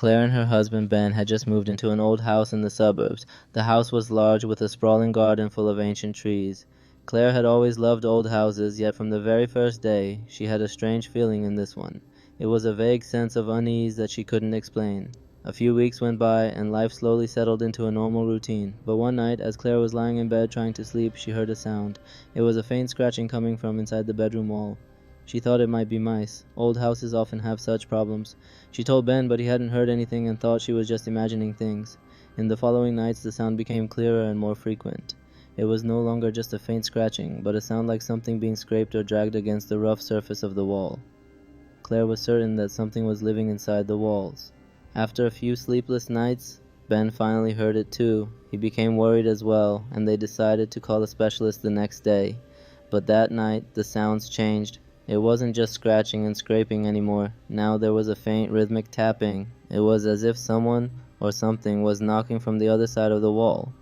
Claire and her husband Ben had just moved into an old house in the suburbs. The house was large with a sprawling garden full of ancient trees. Claire had always loved old houses, yet from the very first day she had a strange feeling in this one. It was a vague sense of unease that she couldn't explain. A few weeks went by, and life slowly settled into a normal routine. But one night, as Claire was lying in bed trying to sleep, she heard a sound. It was a faint scratching coming from inside the bedroom wall. She thought it might be mice. Old houses often have such problems. She told Ben, but he hadn't heard anything and thought she was just imagining things. In the following nights, the sound became clearer and more frequent. It was no longer just a faint scratching, but a sound like something being scraped or dragged against the rough surface of the wall. Claire was certain that something was living inside the walls. After a few sleepless nights, Ben finally heard it too. He became worried as well, and they decided to call a specialist the next day. But that night, the sounds changed. It wasn't just scratching and scraping anymore. Now there was a faint rhythmic tapping. It was as if someone or something was knocking from the other side of the wall.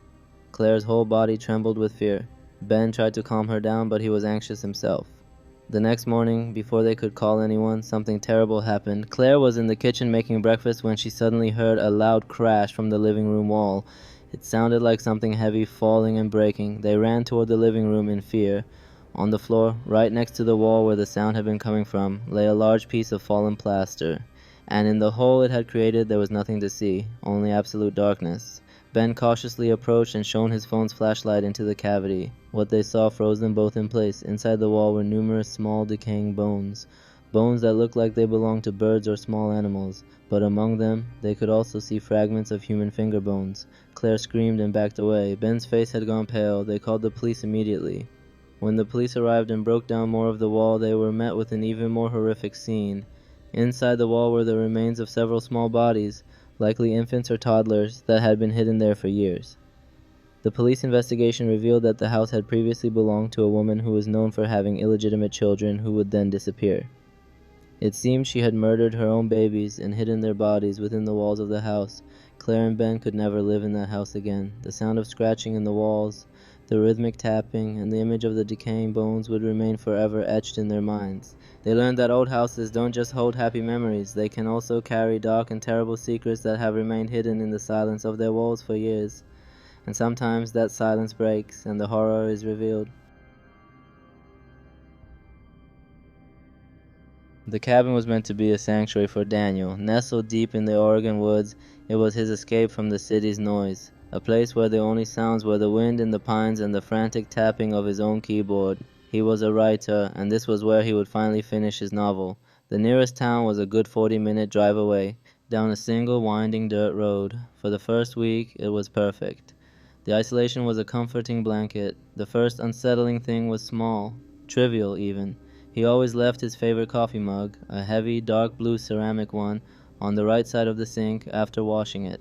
Claire's whole body trembled with fear. Ben tried to calm her down, but he was anxious himself. The next morning, before they could call anyone, something terrible happened. Claire was in the kitchen making breakfast when she suddenly heard a loud crash from the living room wall. It sounded like something heavy falling and breaking. They ran toward the living room in fear. On the floor, right next to the wall where the sound had been coming from, lay a large piece of fallen plaster. And in the hole it had created there was nothing to see, only absolute darkness. Ben cautiously approached and shone his phone's flashlight into the cavity. What they saw froze them both in place. Inside the wall were numerous small decaying bones. Bones that looked like they belonged to birds or small animals. But among them, they could also see fragments of human finger bones. Claire screamed and backed away. Ben's face had gone pale. They called the police immediately. When the police arrived and broke down more of the wall, they were met with an even more horrific scene. Inside the wall were the remains of several small bodies, likely infants or toddlers, that had been hidden there for years. The police investigation revealed that the house had previously belonged to a woman who was known for having illegitimate children who would then disappear. It seemed she had murdered her own babies and hidden their bodies within the walls of the house. Claire and Ben could never live in that house again. The sound of scratching in the walls, the rhythmic tapping, and the image of the decaying bones would remain forever etched in their minds. They learned that old houses don't just hold happy memories, they can also carry dark and terrible secrets that have remained hidden in the silence of their walls for years. And sometimes that silence breaks and the horror is revealed. The cabin was meant to be a sanctuary for Daniel. Nestled deep in the Oregon woods, it was his escape from the city's noise. A place where the only sounds were the wind in the pines and the frantic tapping of his own keyboard. He was a writer, and this was where he would finally finish his novel. The nearest town was a good 40-minute drive away, down a single winding dirt road. For the first week, it was perfect. The isolation was a comforting blanket. The first unsettling thing was small, trivial even. He always left his favorite coffee mug, a heavy, dark blue ceramic one, on the right side of the sink after washing it.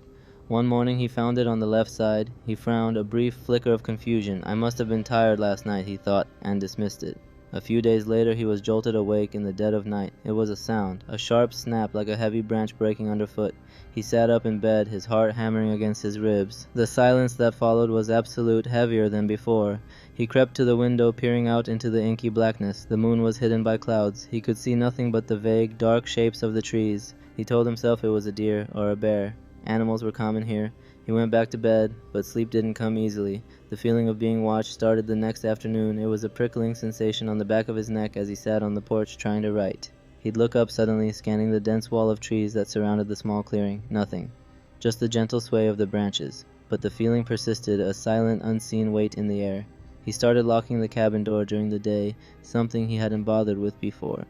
One morning he found it on the left side. He frowned, a brief flicker of confusion. I must have been tired last night, he thought, and dismissed it. A few days later he was jolted awake in the dead of night. It was a sound, a sharp snap like a heavy branch breaking underfoot. He sat up in bed, his heart hammering against his ribs. The silence that followed was absolute, heavier than before. He crept to the window, peering out into the inky blackness. The moon was hidden by clouds. He could see nothing but the vague, dark shapes of the trees. He told himself it was a deer or a bear. Animals were common here. He went back to bed, but sleep didn't come easily. The feeling of being watched started the next afternoon. It was a prickling sensation on the back of his neck as he sat on the porch trying to write. He'd look up suddenly, scanning the dense wall of trees that surrounded the small clearing. Nothing. Just the gentle sway of the branches. But the feeling persisted, a silent, unseen weight in the air. He started locking the cabin door during the day, something he hadn't bothered with before.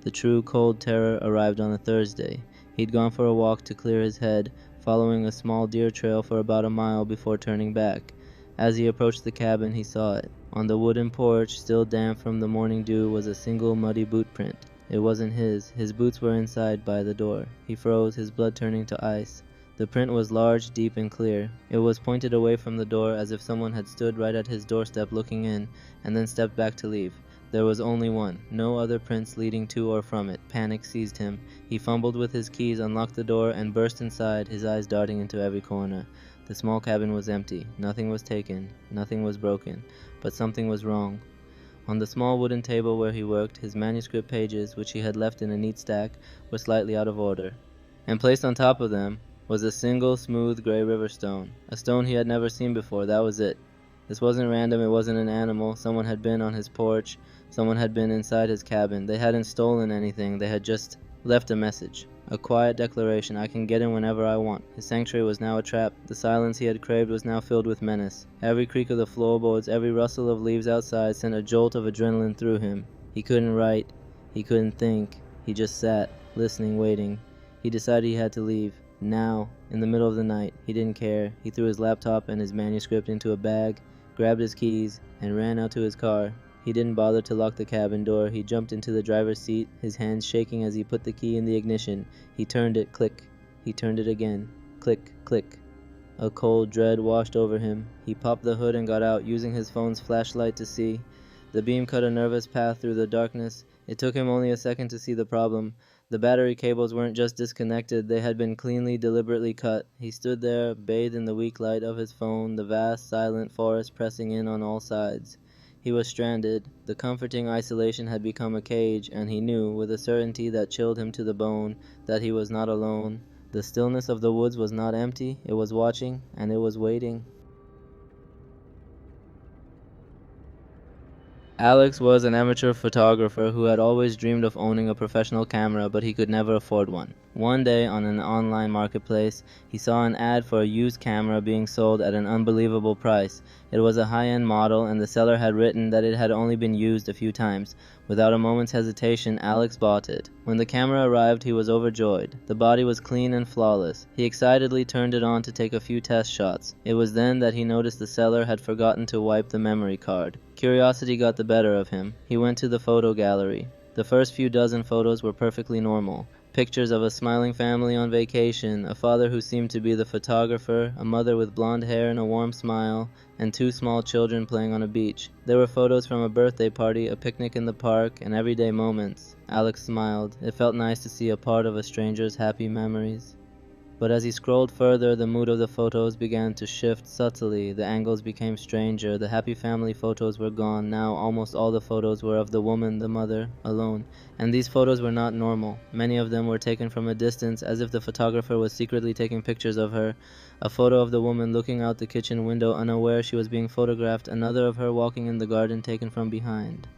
The true cold terror arrived on a Thursday. He'd gone for a walk to clear his head, following a small deer trail for about a mile before turning back. As he approached the cabin, he saw it. On the wooden porch, still damp from the morning dew, was a single muddy boot print. It wasn't his. His boots were inside by the door. He froze, his blood turning to ice. The print was large, deep, and clear. It was pointed away from the door as if someone had stood right at his doorstep looking in, and then stepped back to leave. There was only one, no other prints leading to or from it. Panic seized him. He fumbled with his keys, unlocked the door, and burst inside, his eyes darting into every corner. The small cabin was empty. Nothing was taken. Nothing was broken. But something was wrong. On the small wooden table where he worked, his manuscript pages, which he had left in a neat stack, were slightly out of order. and placed on top of them was a single smooth gray river stone, a stone he had never seen before. That was it. This wasn't random, it wasn't an animal. Someone had been on his porch, someone had been inside his cabin. They hadn't stolen anything, they had just left a message. A quiet declaration: I can get in whenever I want. His sanctuary was now a trap. The silence he had craved was now filled with menace. Every creak of the floorboards, every rustle of leaves outside sent a jolt of adrenaline through him. He couldn't write, he couldn't think. He just sat, listening, waiting. He decided he had to leave. Now, in the middle of the night. He didn't care. He threw his laptop and his manuscript into a bag, grabbed his keys, and ran out to his car. He didn't bother to lock the cabin door. He jumped into the driver's seat, his hands shaking as he put the key in the ignition. He turned it, click. He turned it again, click, click. A cold dread washed over him. He popped the hood and got out, using his phone's flashlight to see. The beam cut a nervous path through the darkness. It took him only a second to see the problem. The battery cables weren't just disconnected, they had been cleanly, deliberately cut. He stood there, bathed in the weak light of his phone, the vast, silent forest pressing in on all sides. He was stranded. The comforting isolation had become a cage, and he knew, with a certainty that chilled him to the bone, that he was not alone. The stillness of the woods was not empty, it was watching, and it was waiting. Alex was an amateur photographer who had always dreamed of owning a professional camera, but he could never afford one. One day, on an online marketplace, he saw an ad for a used camera being sold at an unbelievable price. It was a high-end model, and the seller had written that it had only been used a few times. Without a moment's hesitation, Alex bought it. When the camera arrived, he was overjoyed. The body was clean and flawless. He excitedly turned it on to take a few test shots. It was then that he noticed the seller had forgotten to wipe the memory card. Curiosity got the better of him. He went to the photo gallery. The first few dozen photos were perfectly normal. Pictures of a smiling family on vacation, a father who seemed to be the photographer, a mother with blonde hair and a warm smile, and two small children playing on a beach. There were photos from a birthday party, a picnic in the park, and everyday moments. Alex smiled. It felt nice to see a part of a stranger's happy memories. But as he scrolled further, the mood of the photos began to shift subtly. The angles became stranger. The happy family photos were gone. Now almost all the photos were of the woman, the mother, alone. And these photos were not normal. Many of them were taken from a distance, as if the photographer was secretly taking pictures of her. A photo of the woman looking out the kitchen window, unaware she was being photographed. Another of her walking in the garden, taken from behind.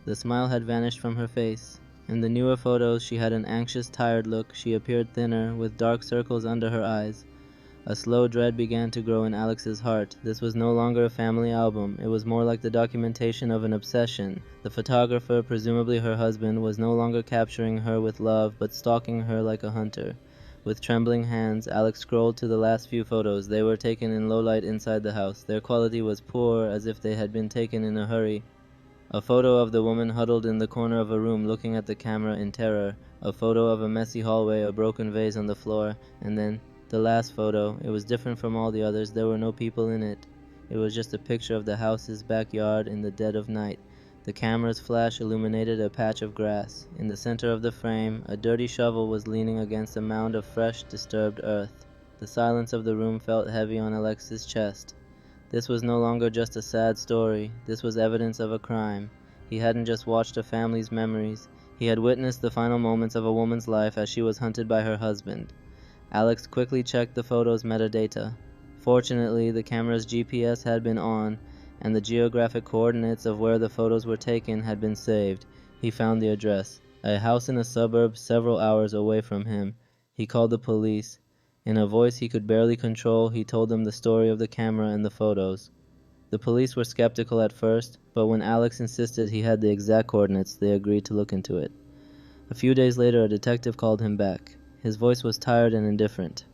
The smile had vanished from her face. In the newer photos, she had an anxious, tired look. She appeared thinner, with dark circles under her eyes. A slow dread began to grow in Alex's heart. This was no longer a family album. It was more like the documentation of an obsession. The photographer, presumably her husband, was no longer capturing her with love, but stalking her like a hunter. With trembling hands, Alex scrolled to the last few photos. They were taken in low light inside the house. Their quality was poor, as if they had been taken in a hurry. A photo of the woman huddled in the corner of a room looking at the camera in terror. A photo of a messy hallway, a broken vase on the floor. And then, the last photo. It was different from all the others. There were no people in it. It was just a picture of the house's backyard in the dead of night. The camera's flash illuminated a patch of grass. In the center of the frame, a dirty shovel was leaning against a mound of fresh, disturbed earth. The silence of the room felt heavy on Alex's chest. This was no longer just a sad story. This was evidence of a crime. He hadn't just watched a family's memories. He had witnessed the final moments of a woman's life as she was hunted by her husband. Alex quickly checked the photo's metadata. Fortunately, the camera's GPS had been on, and the geographic coordinates of where the photos were taken had been saved. He found the address, a house in a suburb several hours away from him. He called the police. In a voice he could barely control, he told them the story of the camera and the photos. The police were skeptical at first, but when Alex insisted he had the exact coordinates, they agreed to look into it. A few days later, a detective called him back. His voice was tired and indifferent.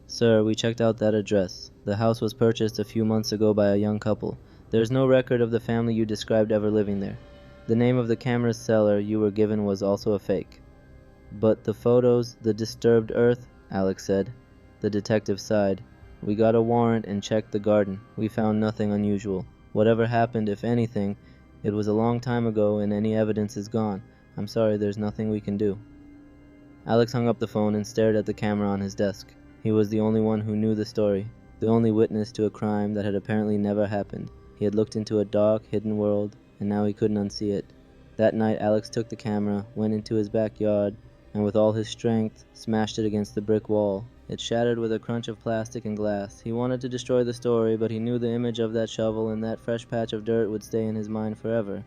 "Sir, we checked out that address. The house was purchased a few months ago by a young couple. There is no record of the family you described ever living there. The name of the camera's seller you were given was also a fake." "But the photos, the disturbed earth," Alex said. The detective sighed. "We got a warrant and checked the garden. We found nothing unusual. Whatever happened, if anything, it was a long time ago and any evidence is gone. I'm sorry, there's nothing we can do." Alex hung up the phone and stared at the camera on his desk. He was the only one who knew the story, the only witness to a crime that had apparently never happened. He had looked into a dark, hidden world, and now he couldn't unsee it. That night, Alex took the camera, went into his backyard, and with all his strength, smashed it against the brick wall. It shattered with a crunch of plastic and glass. He wanted to destroy the story, but he knew the image of that shovel and that fresh patch of dirt would stay in his mind forever.